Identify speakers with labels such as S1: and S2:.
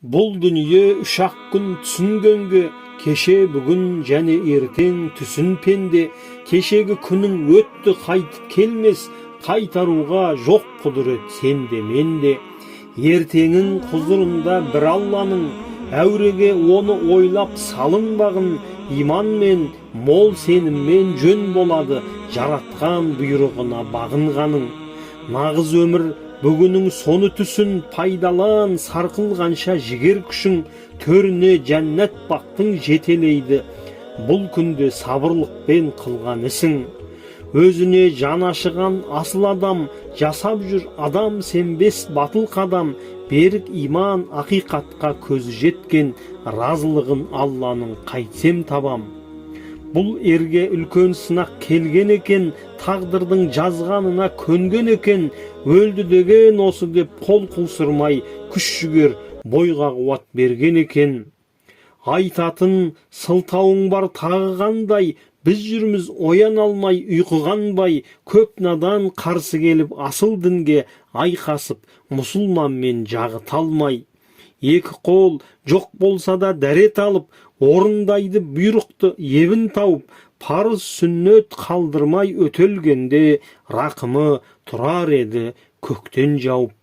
S1: Bul dünye uşak gün түсінгенге, кеше бүгін және ертең түсін пенде, кешегі күнің өтті қайтып келмес, қайтаруға жоқ құдірет сенде менде. Ертеңің құзырында бір Алланың, әуреге оны ойлап салынбағын, иманмен, мол сеніммен жөн болады, жаратқан бұйрығына бағынғаның. Нағыз өмір бүгінің соны түсін, пайдалан сарқылғанша жігер күшің, төріне жәннат бақтың жетелейді, бұл күнде сабырлықпен қылған ісің. Өзіне жан ашыған асыл адам, жасап жүр адам сенбес батыл қадам, берік иман ақиқатқа көзі жеткен, разылығын Алланың қайтсем табам. Бұл ерге үлкен сынақ келген екен, тағдырдың жазғанына көнген екен, өлді деген осы деп қол қусырмай, күш жігер бойға қуат берген екен. Айтатын сылтауың бар тағы қандай, біз жүрміз оян алмай, ұйқығанбай, көп надан қарсы келіп асыл дінге айқасып, мұсылманмен жағы талмай. Екі қол жоқ болса да дәрет алып, орындайды бұйрықты ебін тауып, парыз сүннет қалдырмай өтелгенде, рақымы тұрар еді көктен жауып.